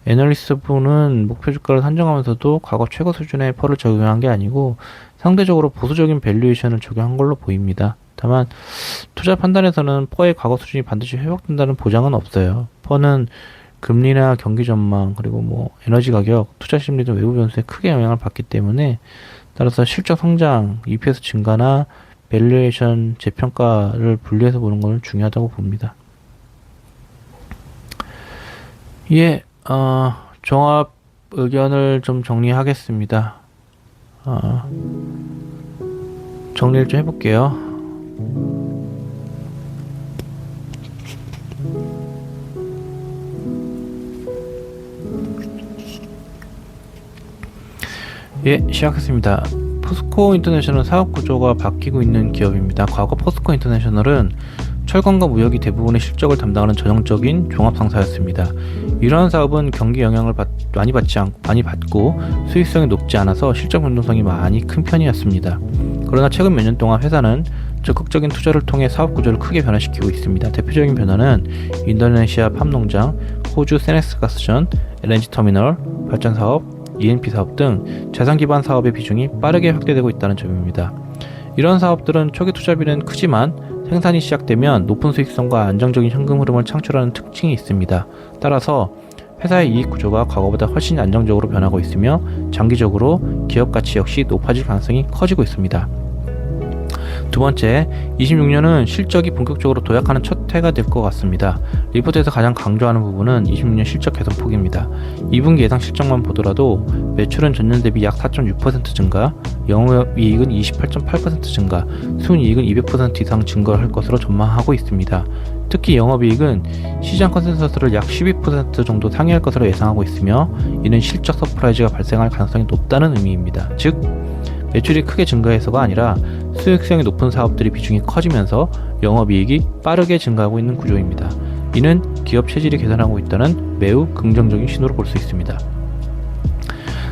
애널리스트 분은 목표 주가를 산정하면서도 과거 최고 수준의 퍼를 적용한 게 아니고 상대적으로 보수적인 밸류에이션을 적용한 걸로 보입니다. 다만 투자 판단에서는 퍼의 과거 수준이 반드시 회복된다는 보장은 없어요. 퍼는 금리나 경기 전망, 그리고 뭐 에너지 가격, 투자 심리 등 외부 변수에 크게 영향을 받기 때문에, 따라서 실적 성장, EPS 증가나 밸류에이션 재평가를 분리해서 보는 것은 중요하다고 봅니다. 예, 종합 의견을 좀 정리하겠습니다. 정리를 좀 해볼게요. 예, 시작했습니다. 포스코 인터내셔널 사업 구조가 바뀌고 있는 기업입니다. 과거 포스코 인터내셔널은 철강과 무역이 대부분의 실적을 담당하는 전형적인 종합상사였습니다. 이러한 사업은 경기 영향을 많이 받고 수익성이 높지 않아서 실적 변동성이 많이 큰 편이었습니다. 그러나 최근 몇 년 동안 회사는 적극적인 투자를 통해 사업 구조를 크게 변화시키고 있습니다. 대표적인 변화는 인도네시아 팜농장, 호주 세넥스 가스전, LNG 터미널, 발전 사업, E&P 사업 등 자산 기반 사업의 비중이 빠르게 확대되고 있다는 점입니다. 이런 사업들은 초기 투자비는 크지만 생산이 시작되면 높은 수익성과 안정적인 현금 흐름을 창출하는 특징이 있습니다. 따라서 회사의 이익 구조가 과거보다 훨씬 안정적으로 변하고 있으며 장기적으로 기업 가치 역시 높아질 가능성이 커지고 있습니다. 두 번째, 26년은 실적이 본격적으로 도약하는 첫 해가 될 것 같습니다. 리포트에서 가장 강조하는 부분은 26년 실적 개선폭입니다. 2분기 예상 실적만 보더라도 매출은 전년 대비 약 4.6% 증가, 영업이익은 28.8% 증가, 순이익은 200% 이상 증가할 것으로 전망하고 있습니다. 특히 영업이익은 시장 컨센서스를 약 12% 정도 상회할 것으로 예상하고 있으며, 이는 실적 서프라이즈가 발생할 가능성이 높다는 의미입니다. 즉, 매출이 크게 증가해서가 아니라 수익성이 높은 사업들이 비중이 커지면서 영업이익이 빠르게 증가하고 있는 구조입니다. 이는 기업 체질이 개선하고 있다는 매우 긍정적인 신호로 볼 수 있습니다.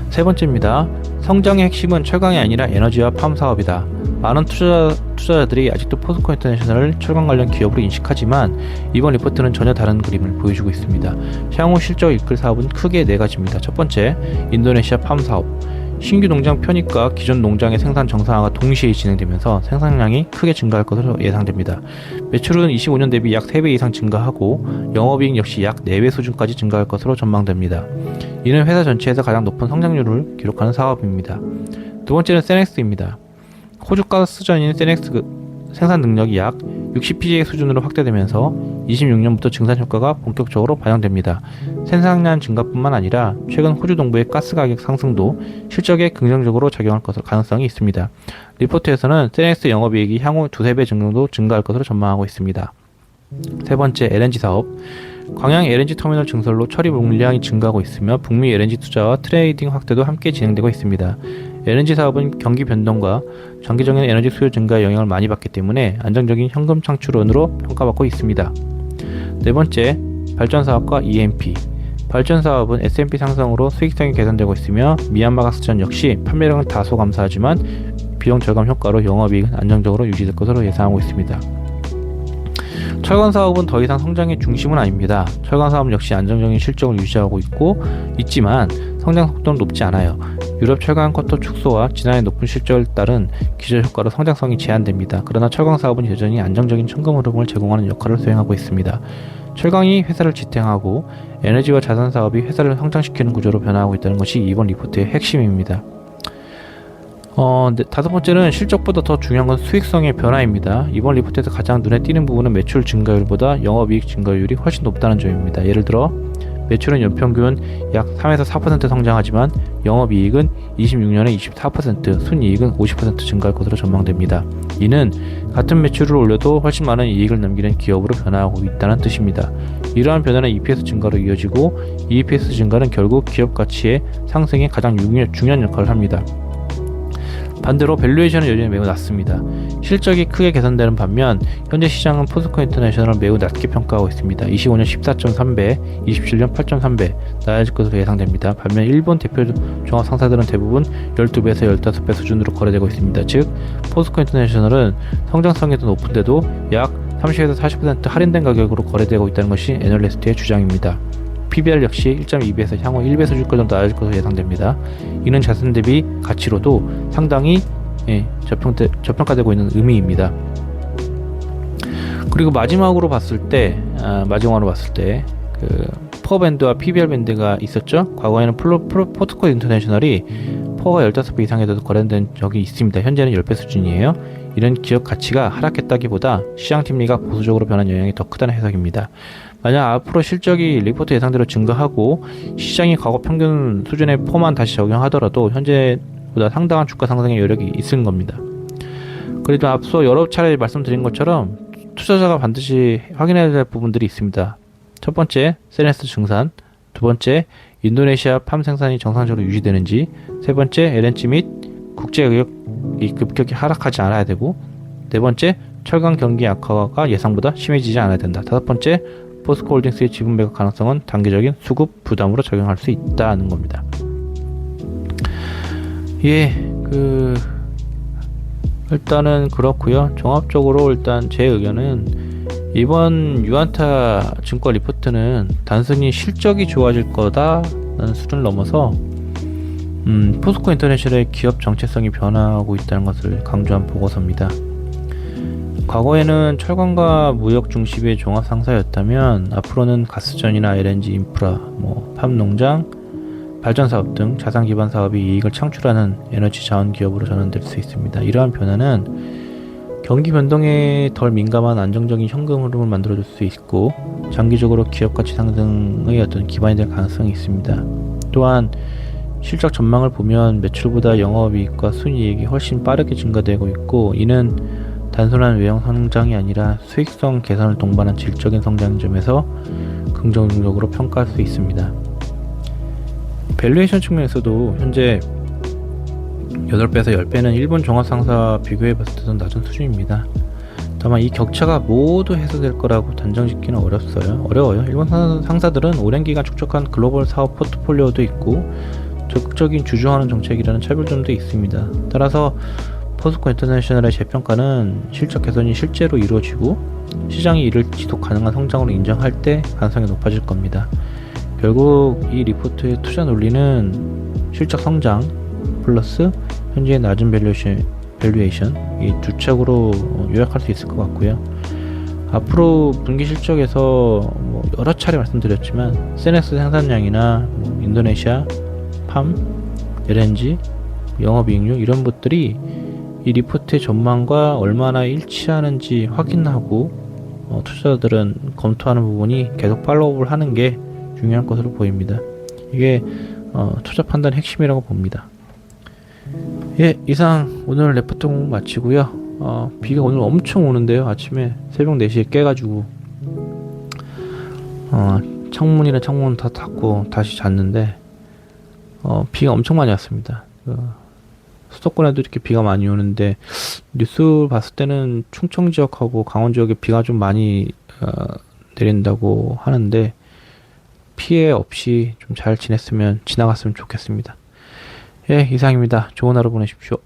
세 번째입니다. 성장의 핵심은 철강이 아니라 에너지와 팜 사업이다. 많은 투자자들이 아직도 포스코 인터내셔널을 철강 관련 기업으로 인식하지만 이번 리포트는 전혀 다른 그림을 보여주고 있습니다. 향후 실적을 이끌 사업은 크게 네 가지입니다. 첫 번째, 인도네시아 팜 사업. 신규 농장 편입과 기존 농장의 생산 정상화가 동시에 진행되면서 생산량이 크게 증가할 것으로 예상됩니다. 매출은 25년 대비 약 3배 이상 증가하고 영업이익 역시 약 4배 수준까지 증가할 것으로 전망됩니다. 이는 회사 전체에서 가장 높은 성장률을 기록하는 사업입니다. 두 번째는 세넥스입니다. 호주 가스전인 세넥스 생산 능력이 약 60pga 수준으로 확대되면서 26년부터 증산 효과가 본격적으로 반영됩니다. 생산량 증가뿐만 아니라 최근 호주 동부의 가스 가격 상승도 실적에 긍정적으로 작용할 가능성이 있습니다. 리포트에서는 세넥스 영업이익이 향후 2~3배 정도 증가할 것으로 전망하고 있습니다. 세 번째, LNG 사업. 광양 LNG 터미널 증설로 처리 물량이 증가하고 있으며 북미 LNG 투자와 트레이딩 확대도 함께 진행되고 있습니다. LNG 사업은 경기 변동과 장기적인 에너지 수요 증가에 영향을 많이 받기 때문에 안정적인 현금 창출원으로 평가받고 있습니다. 네 번째, 발전 사업과 E&P. 발전 사업은 S&P 상승으로 수익성이 개선되고 있으며 미얀마 가스전 역시 판매량은 다소 감소하지만 비용 절감 효과로 영업이익은 안정적으로 유지될 것으로 예상하고 있습니다. 철강 사업은 더 이상 성장의 중심은 아닙니다. 철강 사업은 역시 안정적인 실적을 유지하고 있지만 성장 속도는 높지 않아요. 유럽 철강 쿼터 축소와 지난해 높은 실적을 따른 기저 효과로 성장성이 제한됩니다. 그러나 철강 사업은 여전히 안정적인 현금 흐름을 제공하는 역할을 수행하고 있습니다. 철강이 회사를 지탱하고 에너지와 자산 사업이 회사를 성장시키는 구조로 변화하고 있다는 것이 이번 리포트의 핵심입니다. 다섯 번째는 실적보다 더 중요한 건 수익성의 변화입니다. 이번 리포트에서 가장 눈에 띄는 부분은 매출 증가율보다 영업이익 증가율이 훨씬 높다는 점입니다. 예를 들어 매출은 연평균 약 3에서 4% 성장하지만 영업이익은 26년에 24%, 순이익은 50% 증가할 것으로 전망됩니다. 이는 같은 매출을 올려도 훨씬 많은 이익을 남기는 기업으로 변화하고 있다는 뜻입니다. 이러한 변화는 EPS 증가로 이어지고 EPS 증가는 결국 기업 가치의 상승에 가장 중요한 역할을 합니다. 반대로 밸류에이션은 여전히 매우 낮습니다. 실적이 크게 개선되는 반면 현재 시장은 포스코 인터내셔널을 매우 낮게 평가하고 있습니다. 25년 14.3배, 27년 8.3배 낮아질 것으로 예상됩니다. 반면 일본 대표 종합 상사들은 대부분 12배에서 15배 수준으로 거래되고 있습니다. 즉 포스코 인터내셔널은 성장성이 더 높은데도 약 30에서 40% 할인된 가격으로 거래되고 있다는 것이 애널리스트의 주장입니다. PBR 역시 1.2배에서 향후 1배 수준까지 낮아질 것으로 예상됩니다. 이는 자산 대비 가치로도 상당히 저평가되고 있는 의미입니다. 그리고 마지막으로 봤을 때 그 퍼밴드와 PBR 밴드가 있었죠. 과거에는 포스코 인터내셔널이 퍼가 15배 이상에 더 거래된 적이 있습니다. 현재는 10배 수준이에요. 이런 기업 가치가 하락했다기보다 시장 심리가 보수적으로 변한 영향이 더 크다는 해석입니다. 만약 앞으로 실적이 리포트 예상대로 증가하고 시장이 과거 평균 수준의 퍼만 다시 적용하더라도 현재보다 상당한 주가 상승의 여력이 있을 겁니다. 그래도 앞서 여러 차례 말씀드린 것처럼 투자자가 반드시 확인해야 될 부분들이 있습니다. 첫 번째, 세네스 증산. 두 번째, 인도네시아 팜 생산이 정상적으로 유지되는지. 세 번째, LNG 및 국제 가격이 급격히 하락하지 않아야 되고. 네 번째, 철강 경기 악화가 예상보다 심해지지 않아야 된다. 다섯 번째, 포스코 홀딩스의 지분 매각 가능성은 단기적인 수급 부담으로 작용할 수 있다는 겁니다. 일단은 그렇고요. 종합적으로 일단 제 의견은 이번 유안타 증권 리포트는 단순히 실적이 좋아질 거다라는 수준을 넘어서 포스코 인터내셔널의 기업 정체성이 변화하고 있다는 것을 강조한 보고서입니다. 과거에는 철강과 무역 중심의 종합 상사였다면 앞으로는 가스전이나 LNG 인프라, 팜 농장, 발전 사업 등 자산 기반 사업이 이익을 창출하는 에너지 자원 기업으로 전환될 수 있습니다. 이러한 변화는 경기 변동에 덜 민감한 안정적인 현금 흐름을 만들어줄 수 있고 장기적으로 기업 가치 상승의 어떤 기반이 될 가능성이 있습니다. 또한 실적 전망을 보면 매출보다 영업이익과 순이익이 훨씬 빠르게 증가되고 있고 이는 단순한 외형 성장이 아니라 수익성 개선을 동반한 질적인 성장인 점에서 긍정적으로 평가할 수 있습니다. 밸류에이션 측면에서도 현재 8배에서 10배는 일본 종합상사 비교해봤을 때는 낮은 수준입니다. 다만 이 격차가 모두 해소될 거라고 단정짓기는 어려워요. 일본 상사들은 오랜 기간 축적한 글로벌 사업 포트폴리오도 있고 적극적인 주주하는 정책이라는 차별점도 있습니다. 따라서 포스코 인터내셔널의 재평가는 실적 개선이 실제로 이루어지고 시장이 이를 지속 가능한 성장으로 인정할 때 가능성이 높아질 겁니다. 결국 이 리포트의 투자 논리는 실적 성장 플러스 현재의 낮은 밸류에이션 이 두 척으로 요약할 수 있을 것 같고요. 앞으로 분기 실적에서 여러 차례 말씀드렸지만 세네스 생산량이나 인도네시아 팜, LNG, 영업이익률 이런 것들이 이 리포트의 전망과 얼마나 일치하는지 확인하고 투자자들은 검토하는 부분이 계속 팔로우를 하는 게 중요한 것으로 보입니다. 이게 투자 판단의 핵심이라고 봅니다. 이상 오늘 레포트 공부 마치고요. 비가 오늘 엄청 오는데요. 아침에 새벽 4시에 깨가지고 창문이나 창문 다 닫고 다시 잤는데 비가 엄청 많이 왔습니다. 수도권에도 이렇게 비가 많이 오는데 뉴스 봤을 때는 충청 지역하고 강원 지역에 비가 좀 많이 내린다고 하는데 피해 없이 좀 잘 지나갔으면 좋겠습니다. 이상입니다. 좋은 하루 보내십시오.